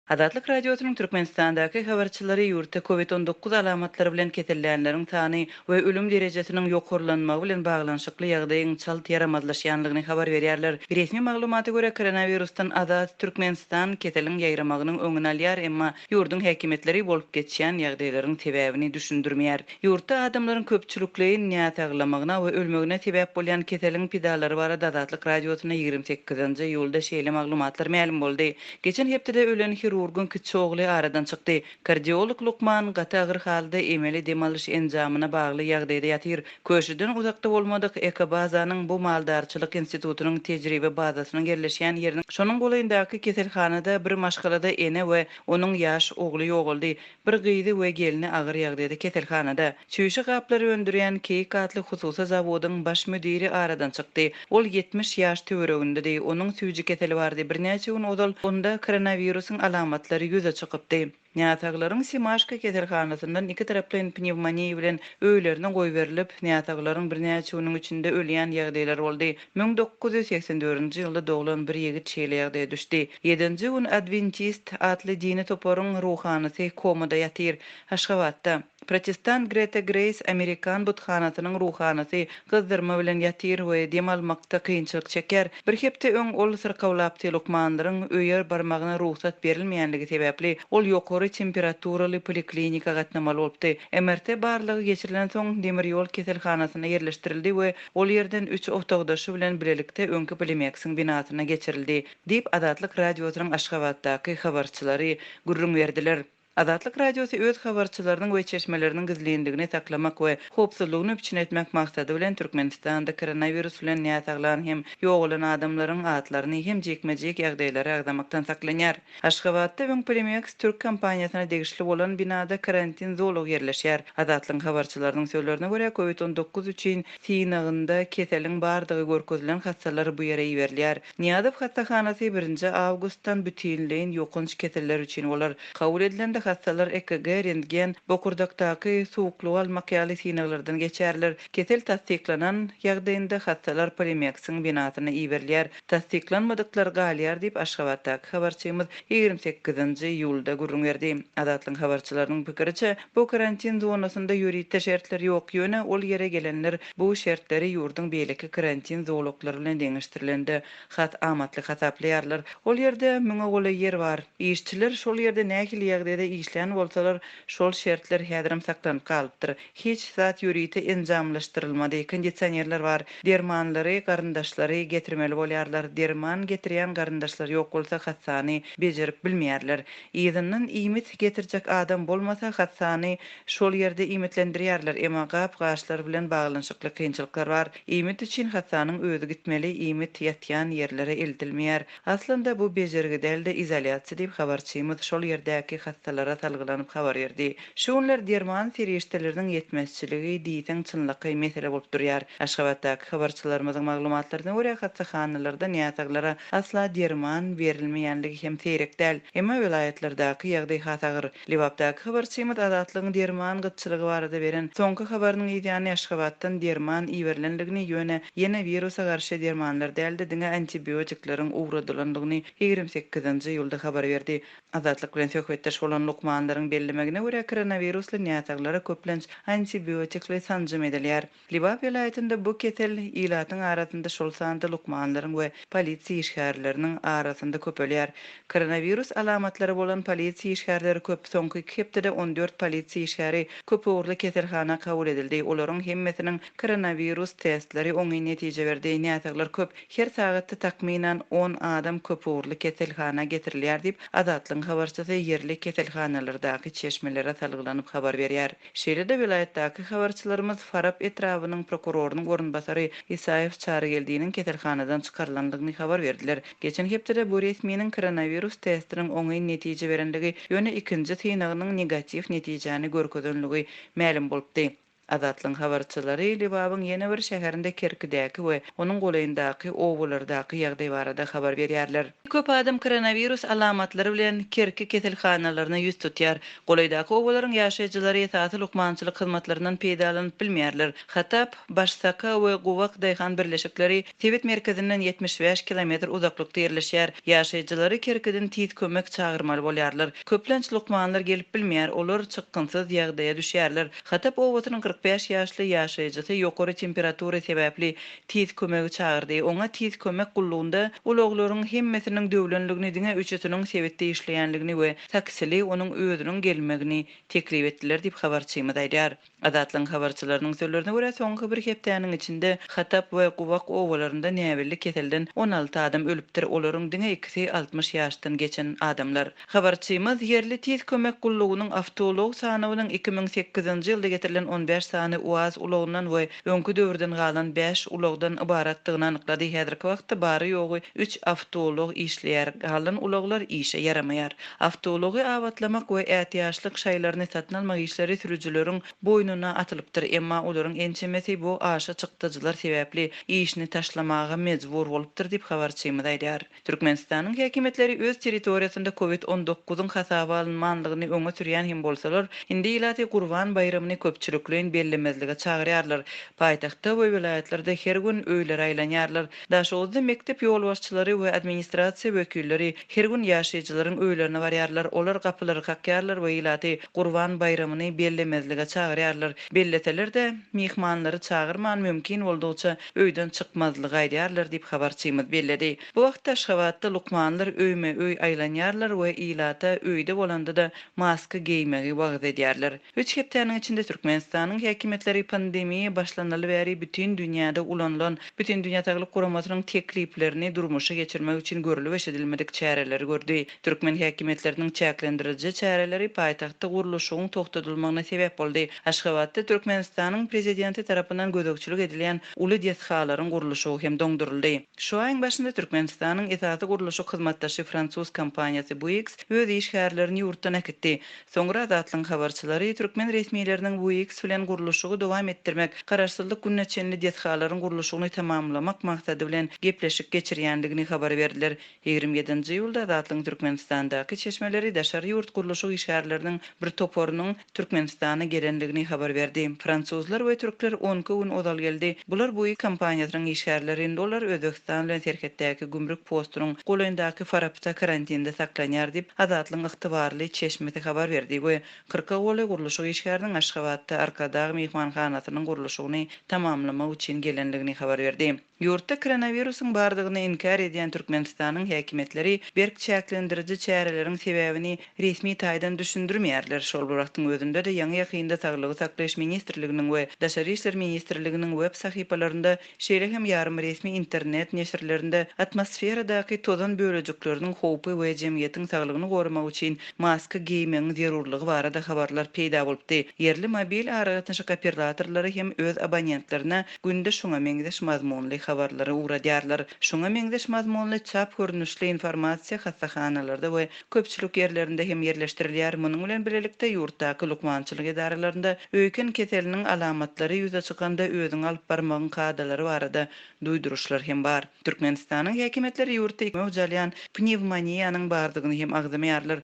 Adatlyk radiosynyň Türkmenistandaky habarçylary ýurtda COVID-19 alamatları bilen ketelýänleriň sany we ölüm derejesiniň ýokurlanmagy bilen baglanyşykly ýagdaýyň çalt ýaramazlaşýanlygyny habar berýärler. Resmi maglumaty görä koronavirusdan azat Türkmenistan keteliň ýaýramagynyň öňüne alýar, emma ýurdun häkimetleri bolup geçýän ýagdaýlaryň sebäbini düşündirmeýär. Ýurtda adamlaryň köpçülikliği näet aglamagyna we ölmegine sebäp bolýan keteliň pidalary barada Adatlyk radiosyna 28-nji ýylda şeýle maglumatlar ma'lum boldy. Geçen hepde ölen urgun kiçi ogly aradan çykdy. Kardiolog Lukman gatagır halda emeli demalyş enjamyna bagly ýagdaýda ýatyr. Köşüden uzakda bolmadyk Ekobazanyň bu maldarçylyk institutynyň tejribe bazasynyň yerleşýän ýeriniň şonuň golaýyndaky keselhanada bir maşgalada ene we onuň ýaş ogly ýoguldy. Bir gyýdy we gelini agyr ýagdaýda keselhanada. Çüýşi gaplary öndürýän Keyik adly hususy zawodyň baş müdiri aradan çykdy. Ol 70 ýaş töweregindedi. Onuň süýji keteli bardy. Birnäçe gün odal onda koronawirusyň alamatlary ýüze çykypdy. Nätaglaryň Simaşka keselhanasyndan iki taraply pnevmoniýa bilen öýlerine goý berilip, nätaglaryň birnäçe güniň içinde ölýän ýagdaýlar boldy. 1984-nji ýylda doglan bir ýigit şeýle ýagdaýa düşdi. 7-nji gün Adventist adly dini toparyň ruhanysy komada ýatyr. Aşgabatda Protestant Greta Grace Amerikan butxanasynyň ruhanysy gyzdyrma bilen ýatyr we dem almakda kynçylyk çeker. Bir hepde öň ol syrkawlapdy Lukmanlaryň öýer barmagyna ruhsat berilmeýänligi sebäpli ol ýokary temperaturaly poliklinika gatnamaly bolupdy. MRT barlygy geçirilen soň demir ýol keselhanasyna yerleşdirildi we ol ýerden 3 awtogdaşy bilen bilelikde öňkü Bilemeksin binasyna geçirildi, diýip Adatlyk radiosynyň Aşgabatdaky habarçylary gürrüň berdiler. Adatlyk radiosy öz habarçylarynyň we çeşmeleriniň gizliýindigini saklamak we howpsuzlygyny üçin etmek maksady bilen Türkmenistanda koronavirus bilen näsaglan hem ýogulan adamlaryň atlaryny hem jekmejek ýagdaýlary agdamakdan saklanýar. Aşgabatda öň Bilemex Türk kompaniýasyna degişli bolan binada karantin zolugy yerleşýär. Adatlyk habarçylarynyň sözlerine görä COVID-19 üçin synagynda keseliň bardygy görkezilen hastalar bu ýere ýerilýär. Niýazow hastahanasy 1-nji awgustdan bütünleýin ýokunç keseller üçin bolar. Kabul edilende hastalar EKG, rentgen, bokurdakdaky suwukluk almak ýaly synaglardan geçerler. Kesel tasdiklanan ýagdaýynda hastalar Bilemeksin binasyna iýerilýär. Tasdiklanmadyklar galýar diýip Aşgabatdaky habarçymyz 28-nji ýylda gürrüň berdi. Adatlyk habarçylarynyň pikiriçe, bu karantin zonasynda ýürüýte şertler ýok ýöne ol ýere gelenler bu şertleri ýurdun beýleki karantin zowluklary bilen deňişdirilendi. Hat amatly hasaplaýarlar. Ol ýerde müňe goly ýer bar. İşçiler şol ýerde nähili ýagdaýda işleyen bolsalar şol şertler häzirim saklanyp kalypdyr. Hiç zat ýürüýte enjamlaşdyrylmady. Kondisionerler bar. Dermanlary, garyndaşlary getirmeli bolýarlar. Derman getirýän garyndaşlar ýok bolsa hassany bejerip bilmeýärler. Ýygynyň iýmit getirjek adam bolmasa hassany şol ýerde iýmitlendirýärler. Emma gap-gaşlar bilen baglanyşykly kynçylyklar bar. Iýmit üçin hassanyň özü gitmeli, iýmit ýatýan ýerlere eltilmeýär. Aslynda bu bejergi dälde izolýasiýa diýip habarçymyz şol ýerdäki hastalara salgylanyp habar berdi. Şu günler derman serişdeleriniň yetmezçiligi diýsen çynlyky mesele bolup durýar. Aşgabatdaky habarçylarymyzyň maglumatlaryna görä hastaxanalarda näsaglara asla derman berilmeýänligi hem seýrek däl. Emma vilayetlerdaky ýagdaý hasagyr. Libapdaky habarçymyz Adatlygyň derman gytçylygy barada beren soňky habarynyň ýa-ni Aşgabatdan derman iýerilendigini ýöne ýene virusa garşy dermanlar däldi diňe antibiotiklaryň ugradylandygyny 28-nji ýylda habar berdi. Adatlyk bilen söhbetdeş bolan Lukmanlaryň bellemegine görä koronavirusly näsaglara köplenç antibiotikli sanjym edilýär. Libap vilayetinde bu kesel ilatyň arasynda şol sanda Lukmanlaryň we polisiýa işgärleriniň arasynda köpelýär. Koronavirus alamatlary bolan polisiýa işgärleri köp. Soňky 2 hepdede 14 polisiýa işgäri köp uğurly keselhana kabul edildi. Olaryň hemmesiniň koronavirus testleri oňy netije berdi. Näsaglar köp. Her sagatda takminan 10 adam köp uğurly keselhana getirilýär diýip Adatlyň habarçysy yerli keselhanalardaky çeşmelere salgylanyp habar berýär. Şeýle-de vilayetdaky habarçylarymyz Farap etrawynyň prokurorunyň orunbasary Isaew Çarygeldiňiň keselhanadan çykarlandygyny habar berdiler. Geçen hepde bu resmiýetiň koronavirus testiniň oňy netije berendigi ýöne ikinji synagynyň negativ netijäni görkezenligi ma'lum bolupdy. Azatlyň habarçylary Libabyň ýene bir şäherinde Kerkidäki we onuň golaýyndaky owalardaky ýagdaý barada habar berýärler. Köp adam koronavirus alamatlary bilen Kerki keselhanalaryna ýüz tutýar. Golaydaky owalaryň ýaşaýjylary ýetaty lukmançylyk hyzmatlarynyň peýdalanyp bilmeýärler. Hatap, Başsaka we Gowak daýhan birleşikleri Tibet merkezinden 75 kilometr uzaklykda ýerleşýär. Ýaşaýjylary Kerkiden tiz kömek çagyrmaly bolýarlar. Köplenç lukmanlar gelip bilmeýär, olar çykgynsyz ýagdaýa düşýärler. Hatap owatynyň 45 ýaşly ýaşaýjysy ýokary temperatura sebäpli tiz kömegi çagyrdy. Oňa tiz kömek gullugynda ulaglaryň hemmesiniň döwlenligini diňe üçetiniň sebetde işleýänligini we taksili onuň özüniň gelmegini teklip etdiler diýip habarçymy daýdar. Adatlyň habarçylarynyň sözlerine görä soňky bir hepdäniň içinde Hatap we Gowak owalarynda näwelli keselden 16 adam ölüpdir. Olaryň diňe ikisi 60 ýaşdan geçen adamlar. Habarçymyz yerli tiz kömek gullugynyň awtolog sanawynyň 2008-nji ýylda getirilen 15 sany Uaz ulagyndan we öňkü döwürden galan 5 ulagdan ibaratdygyny anyklady. Häzirki wagtda bary ýogy 3 awtolog işleýär. Galan ulaglar işe yaramaýar. Awtology awatlamak we ätiýaşlyk şaýlaryny satyn almak işleri sürüjüleriň boynuna atylypdyr. Emma olaryň ençemesi bu aşa çykdyjylar sebäpli işini taşlamaga mejbur bolupdyr diýip habarçymy daýdar. Türkmenistanyň häkimetleri öz territoriýasynda COVID-19-yň hasaba alınmanlygyny öňe sürýän hem bolsalar, indi ýylaty Gurban bayramyny köpçülikleň bellemezlige çagyrýarlar. Paýtagtda we vilayatlarda her gün öýler aýlanýarlar. Daşowda mektep ýolbaşçylary we administrasiýa wekilleri her gün ýaşaýjylaryň öýlerine barýarlar. Olar gapylary kakýarlar we ýylaty Gurban bayramyny bellemezlige çagyrýarlar. Belleteler-de mihmanlary çagyrman mümkin boldugyça öýden çykmazlygy aýdýarlar diýip habarçymyz belledi. Bu wagtda Şabatda lukmanlar öýme-öý aýlanýarlar we ýylata öýde bolanda da maska giýmegi wagt edýärler. 3 hepdäniň içinde Türkmenistanyň häkimetleri pandemiýa başlanaly bäri bütün dünýäde ulanılan bütün dünýä Saglyk Guramasynyň tekliplerini durmuşa geçirmek üçin görülip eşidilmedik çäreleri gördü. Türkmen häkimetleriniň çäklendiriji çäreleri paýtagtda guruluşyň toktadylymagyna sebäp boldy. Aşgabatda Türkmenistanyň prezidenti tarapyndan gödökçülük edilen uly diýeshalaryň guruluşy hem doňduruldy. Şu aýyň başynda Türkmenistanyň esaty guruluşy hyzmatdaşy Fransuz kompaniýasy Bouygues öz işgärlerini ýurtdan ekitdi. Soňra Azatlyň habarçylary Türkmen resmiýetleriniň Bouygues bilen guruluşy dowam etdirmek, garaşsyzlyk günneçenli diýeshalaryň guruluşyny tamamlamak maksady bilen gepleşik geçirýändigini habar berdiler. 27-nji ýylda Azatlyň Türkmenistandaky çeşmeleri daşary ýurt guruluşy işgärleriniň bir toporunyň Türkmenistana gelenligini habar berdi. Fransuzlar we türkler 10 gün odal geldi. Bular bu kompaniýasynyň işgärlerinde dolar Özbekistan bilen serhetdäki gümrük postunyň golaýyndaky farapda karantinde saklanýar diýip Azatlyň ygtybarly çeşmeti habar berdi we 40 goly guruluşy işgäriniň Aşgabatda Arkadag mehmanhanasynyň guruluşyny tamamlamak üçin gelenligini habar berdi. Ýurtda koronawirusyň bardygyny inkar edýän Türkmenistanyň häkimetleri berk çäklendiriji çäreleriň sebäbini resmi taýdan düşündirmeýärler. Şol wagtyň özünde de ýa-ni ýakynda Saglygy saklaýyş ministrliginiň we Daşary işler ministrliginiň web sahypalarynda şeýle hem ýarym resmi internet neşirlerinde atmosferadaky tozan bölejikleriniň howpy we jemgyýetiň saglygyny gorumak üçin maska giýmegiň zerurlygy barada habarlar peýda bolupdy. Yerli mobil aragatnaşyk operatorlary hem öz abonentlerine günde şoňa meňdeş mazmunly habarlary uradýarlar. Şoňa meňdeş mazmunly çap görnüşli informasiýa hassahanalarda we köpçülik ýerlerinde hem yerleşdirilýär. Munyň bilen birlikde ýurtdaky lukmançylyk edarelerinde öýken keseliniň alamatlary ýüze çykanda özüň alyp barmagyň kadalary barada duýduruşlar hem bar. Türkmenistanyň häkimetleri ýurtda mojalyan pnevmoniýanyň bardygyny hem agzamaýarlar.